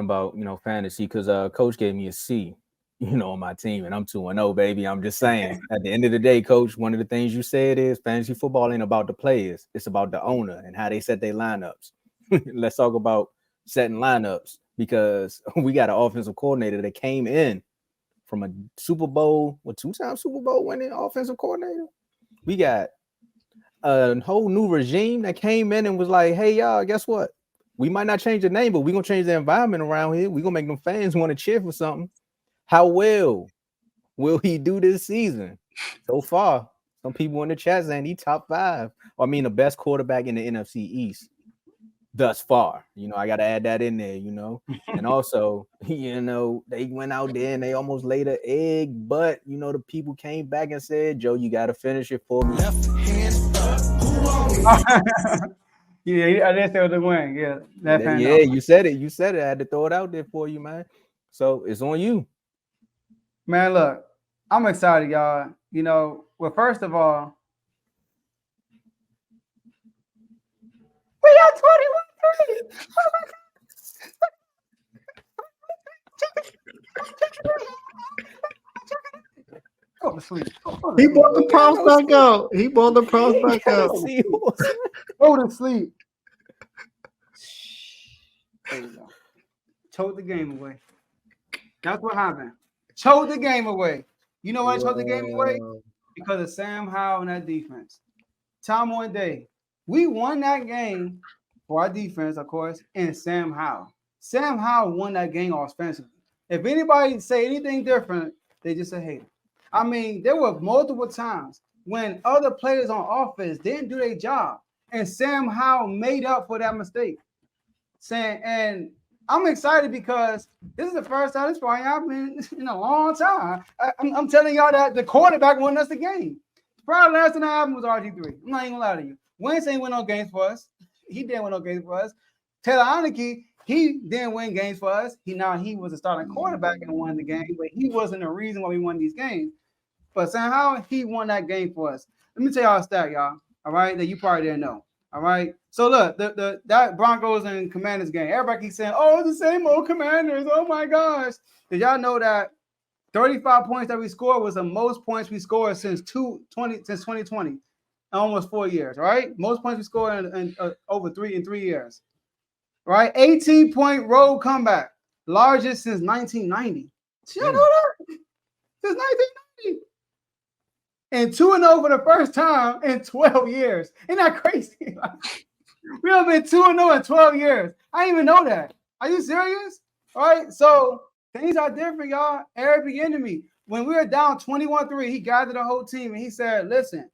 something about fantasy because Coach gave me a C, on my team, and I'm 2-0, baby. I'm just saying. At the end of the day, Coach, one of the things you said is fantasy football ain't about the players; it's about the owner and how they set their lineups. Let's talk about setting lineups because we got an offensive coordinator that came in from a Super Bowl, a two-time Super Bowl winning offensive coordinator. We got a whole new regime that came in and was like, "Hey, y'all, guess what? We might not change the name, but we're gonna change the environment around here. We're gonna make them fans want to cheer for something." How well will he do this season? So far, some people in the chat saying he top 5. I mean, the best quarterback in the NFC East thus far. I got to add that in there. And also, they went out there and they almost laid an egg, but the people came back and said, "Joe, you got to finish it for me." Left hands up. Who are we? Yeah, I did say it was a win. Yeah, You said it. You said it. I had to throw it out there for you, man. So it's on you. Man, look, I'm excited, y'all. Well, first of all, we got 21-3. Go to sleep. He brought the props back out. He brought the props back out. Go to sleep. There you go. Choked the game away. That's what happened. Choked the game away. You know why I choked the game away? Because of Sam Howell and that defense. Tomo Dave. We won that game for our defense, of course, and Sam Howell. Sam Howell won that game offensively. If anybody say anything different, they just a hater. I mean, there were multiple times when other players on offense didn't do their job, and Sam Howell made up for that mistake. And I'm excited because this is the first time this probably happened in a long time. I'm telling y'all that the quarterback won us the game. Probably last time that happened was RG3. I'm not even gonna lie to you. Wentz ain't win no games for us. He didn't win no games for us. Taylor Heineke, he didn't win games for us. He was a starting quarterback and won the game, but he wasn't the reason why we won these games. But somehow he won that game for us. Let me tell y'all a stat, y'all. All right, that you probably didn't know. All right. So look, that Broncos and Commanders game. Everybody keeps saying, "Oh, it's the same old Commanders." Oh my gosh! Did y'all know that 35 points that we scored was the most points we scored since 2020, almost 4 years, right? Most points we scored in over 3 years, right? 18-point road comeback, largest since 1990. Did y'all know that? Since 1990. And 2-0 for the first time in 12 years. Isn't that crazy? We have been 2-0 in 12 years. I didn't even know that. Are you serious? All right, so things are different, y'all. Eric Bieniemy, when we were down 21-3, he gathered the whole team and he said, "Listen,"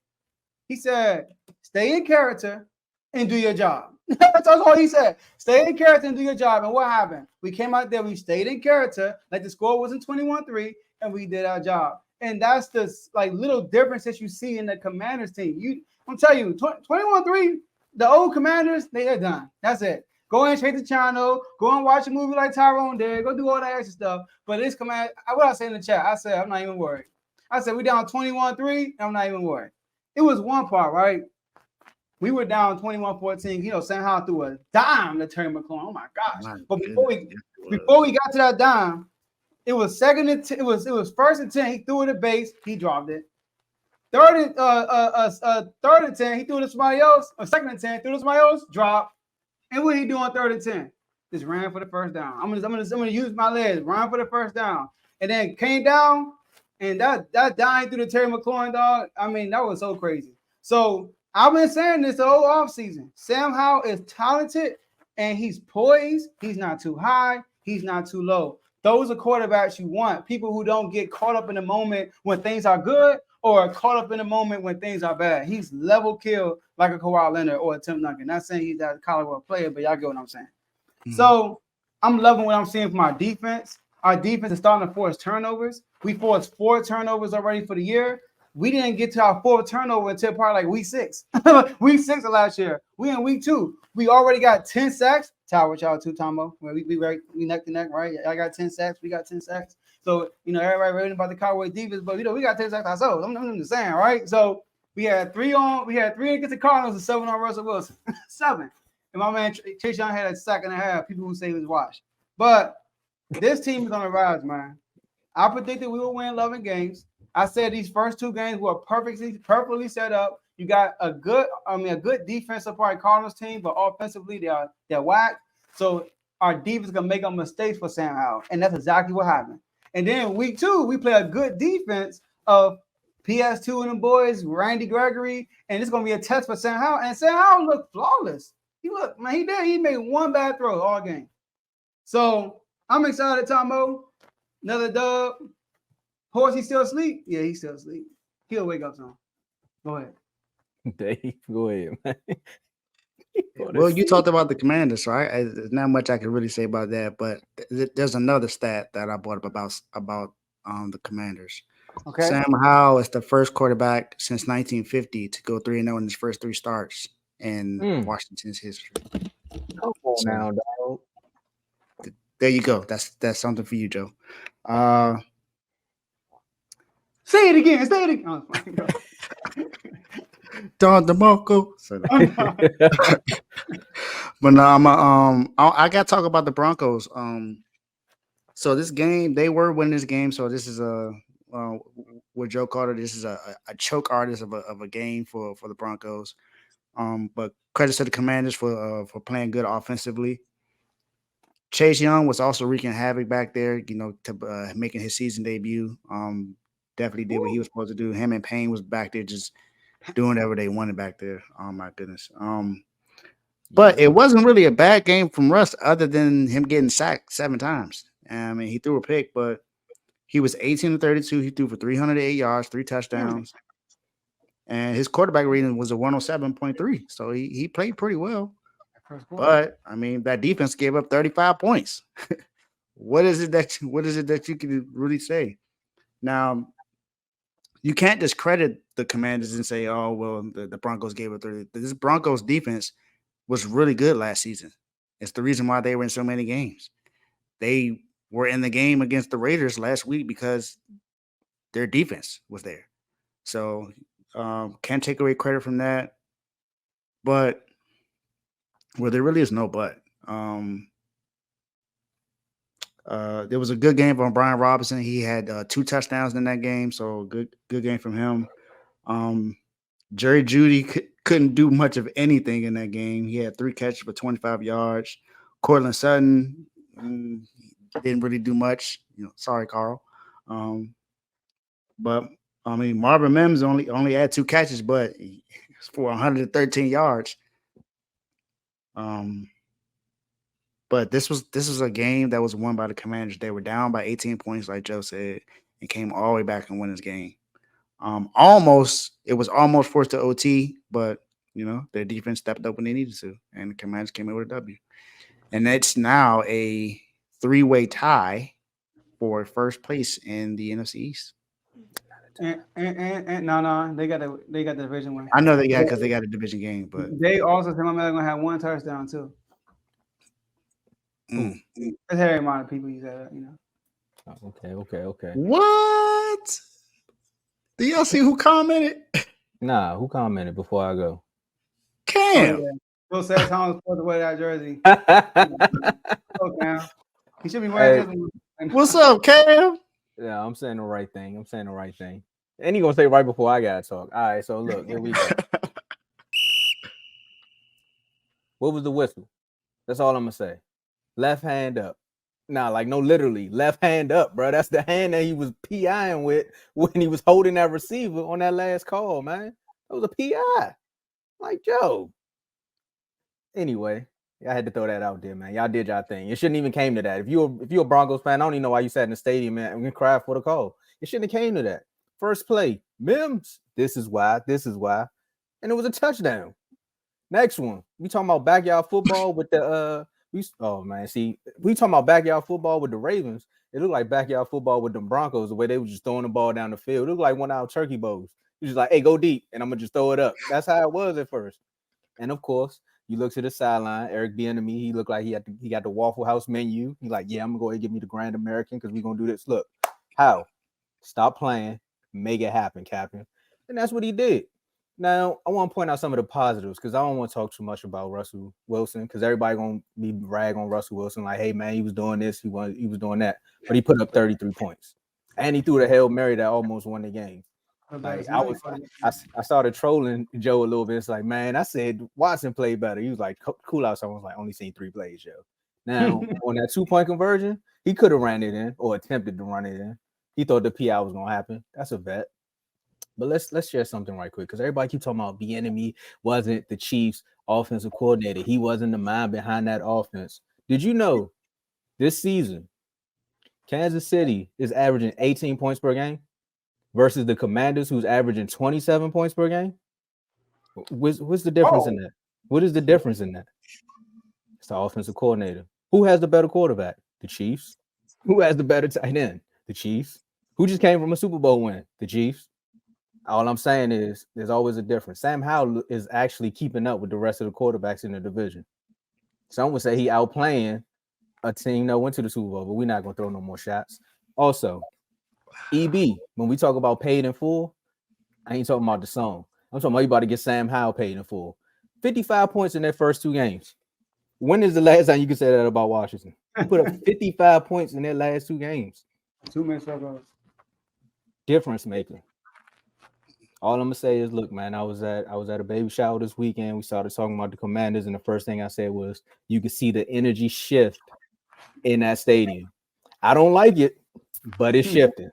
he said, "stay in character and do your job." That's all he said. Stay in character and do your job. And what happened? We came out there, we stayed in character, like the score wasn't 21-3, and we did our job. And that's the little difference that you see in the Commanders team. I'm telling you, 21-3, the old Commanders, they're done. That's it. Go and change the channel. Go and watch a movie like Tyrone did. Go do all that extra stuff. But this command, what I said in the chat, I said, I'm not even worried. I said, we down 21-3, I'm not even worried. It was one part, right? We were down 21-14. Sam Howell threw a dime to Terry McLaurin. Oh my gosh. But before we got to that dime, it was second and 10. It was first and 10. He threw it at base. He dropped it. Third and 10. He threw it to somebody else. Or second and 10. Threw it to somebody else. Drop. And what he do on 3rd and 10? Just ran for the first down. I'm gonna use my legs. Run for the first down. And then came down. And that dime through the Terry McLaurin, dog. I mean, that was so crazy. So I've been saying this the whole offseason. Sam Howell is talented and he's poised. He's not too high. He's not too low. Those are quarterbacks you want. People who don't get caught up in the moment when things are good or caught up in the moment when things are bad. He's level killed like a Kawhi Leonard or a Tim Duncan. Not saying he's that caliber player, but y'all get what I'm saying. Mm-hmm. So I'm loving what I'm seeing from our defense. Our defense is starting to force turnovers. We forced 4 turnovers already for the year. We didn't get to our 4th turnover until probably like week 6. Week 6 of last year. We in week 2. We already got 10 sacks. Tie with y'all too, Tomo. We neck to neck, right? I got 10 sacks. We got 10 sacks. So, everybody reading about the Cowboy defense, but we got 10 sacks ourselves. I'm just saying, right? So we had 3 against the Cardinals and 7 on Russell Wilson. 7. And my man Chase Young had a sack and a half. People who say he was washed. But this team is on the rise, man. I predicted we will win 11 games. I said these first 2 games were perfectly set up. You got a good defensive part Cardinals team, but offensively they're whack. So our defense gonna make mistakes for Sam Howell, and that's exactly what happened. And then week 2, we play a good defense of PS2 and the boys, Randy Gregory, and it's gonna be a test for Sam Howell. And Sam Howell looked flawless. He made one bad throw all game. So I'm excited, Tomo. Another dub. Horse, he still asleep? Yeah, he's still asleep. He'll wake up soon. Go ahead. Dave, go ahead, man. Well, you talked about the Commanders, right? There's not much I can really say about that, but there's another stat that I brought up about the Commanders. Okay. Sam Howell is the first quarterback since 1950 to go 3-0 in his first 3 starts in Washington's history. Come on now, dog. There you go. That's something for you, Joe. Say it again. Say it again. Oh, Don DeMarco. But no, I got to talk about the Broncos. So this game, they were winning this game. So this is what Joe called it. This is a choke artist of a game for the Broncos. But credit to the Commanders for playing good offensively. Chase Young was also wreaking havoc back there, to making his season debut. Definitely did what he was supposed to do. Him and Payne was back there just doing whatever they wanted back there. Oh my goodness. But it wasn't really a bad game from Russ other than him getting sacked 7 times. I mean, he threw a pick, but he was 18-32. He threw for 308 yards, 3 touchdowns. And his quarterback rating was a 107.3. So he played pretty well. But I mean, that defense gave up 35 points. What is it that you can really say? Now, you can't discredit the Commanders and say, "Oh, well, the Broncos gave up 30." This Broncos defense was really good last season. It's the reason why they were in so many games. They were in the game against the Raiders last week because their defense was there. So can't take away credit from that. But there really is no but. There was a good game from Brian Robinson. He had 2 touchdowns in that game, so good game from him. Jerry Jeudy couldn't do much of anything in that game. He had 3 catches for 25 yards. Cortland Sutton didn't really do much. Sorry, Carl. But I mean, Marvin Mims only had 2 catches, but for 113 yards. But this was a game that was won by the Commanders. They were down by 18 points, like Joe said, and came all the way back and won this game. It was almost forced to OT, but their defense stepped up when they needed to, and the Commanders came in with a W. And it's now a 3-way tie for first place in the NFC East. And no, they got the division win. I know they got because they got a division game, but they also said my man gonna have 1 touchdown too. That's Harry amount of people you said that, Okay. What? Do y'all see who commented? Nah, who commented before I go? Cam. Bill said Thomas supposed to wear that jersey. Cam. He should be wearing this. What's up, Cam? Yeah, I'm saying the right thing. And he gonna say right before I gotta talk. All right, so look, here we go. What was the whistle? That's all I'm gonna say. Left hand up. Nah, like no, literally left hand up, bro. That's the hand that he was PIing with when he was holding that receiver on that last call, man. That was a PI. Like, Joe. Anyway, I had to throw that out there, man. Y'all did y'all thing. It shouldn't even came to that. If you're a Broncos fan, I don't even know why you sat in the stadium and cried for the call. It shouldn't have came to that. First play, Mims. This is why. And it was a touchdown. Next one, we talking about backyard football with the we talking about backyard football with the Ravens. It looked like backyard football with the Broncos, the way they were just throwing the ball down the field. It looked like one of our turkey bowls. You're just like, hey, go deep, and I'm gonna just throw it up. That's how it was at first. And of course, you look to the sideline, Eric Bieniemy, he looked like he got the Waffle House menu. He's like, yeah, I'm gonna go ahead and give me the Grand American because we're gonna do this. Look, how? Stop playing, make it happen, Captain. And that's what he did. Now, I want to point out some of the positives because I don't want to talk too much about Russell Wilson because everybody gonna be rag on Russell Wilson like, hey man, he was doing this, he was doing that, but he put up 33 points and he threw the Hail Mary that almost won the game. Like I started trolling Joe a little bit. It's like, man, I said Watson played better. He was like, cool out. So I was like, only seen 3 plays, Joe. Now on that 2-point conversion, he could have ran it in or attempted to run it in. He thought the PI was gonna happen. That's a bet. But let's share something right quick because everybody keep talking about the enemy wasn't the Chiefs offensive coordinator. He wasn't the mind behind that offense. Did you know this season Kansas City is averaging 18 points per game versus the Commanders who's averaging 27 points per game? What's the difference in that? What is the difference in that? It's the offensive coordinator. Who has the better quarterback? The Chiefs. Who has the better tight end? The Chiefs. Who just came from a Super Bowl win? The Chiefs. All I'm saying is there's always a difference. Sam Howell is actually keeping up with the rest of the quarterbacks in the division. Some would say he outplaying a team that went to the Super Bowl, but we're not going to throw no more shots. Also, EB, when we talk about paid in full, I ain't talking about the song. I'm talking about you about to get Sam Howell paid in full. 55 points in their first 2 games. When is the last time you can say that about Washington? He put up 55 points in their last 2 games. 2 minutes ago. Difference maker. All I'm gonna say is, look, man, I was at a baby shower this weekend. We started talking about the Commanders, and the first thing I said was, you can see the energy shift in that stadium. I don't like it, but it's shifting.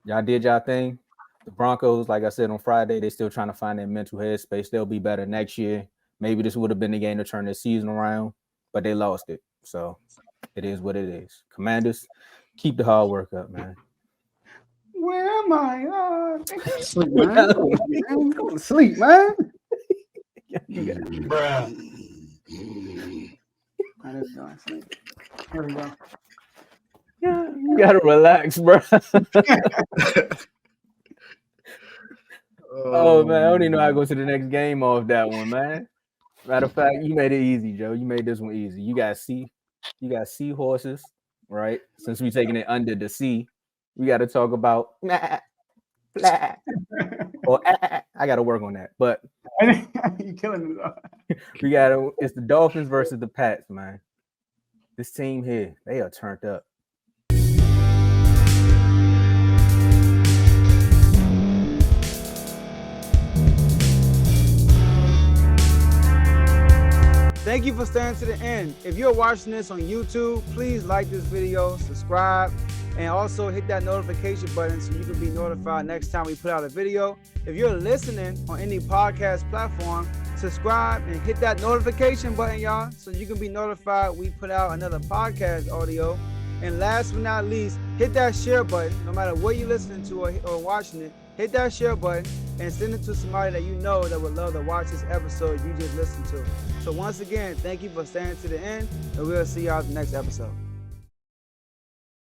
Y'all did y'all thing. The Broncos, like I said on Friday, they're still trying to find their mental headspace. They'll be better next year. Maybe this would have been the game to turn their season around, but they lost it. So it is what it is. Commanders, keep the hard work up, man. Where am I? Sleep, man. Go to sleep, man. Bruh. I just go to sleep. Here we go. Yeah, you gotta relax, bro. Oh man, I don't even know how to go to the next game off that one, man. Matter of fact, you made it easy, Joe. You made this one easy. You got seahorses, right? Since we taking it under the sea, we got to talk about or I got to work on that. But you killing me though. It's the Dolphins versus the Pats, man. This team here, they are turned up. Thank you for staying to the end. If you're watching this on YouTube, please like this video, subscribe, and also hit that notification button so you can be notified next time we put out a video. If you're listening on any podcast platform, subscribe and hit that notification button, y'all, so you can be notified we put out another podcast audio. And last but not least, hit that share button. No matter what you're listening to or watching it, hit that share button and send it to somebody that you know that would love to watch this episode you just listened to. So once again, thank you for staying to the end, and we'll see y'all in the next episode.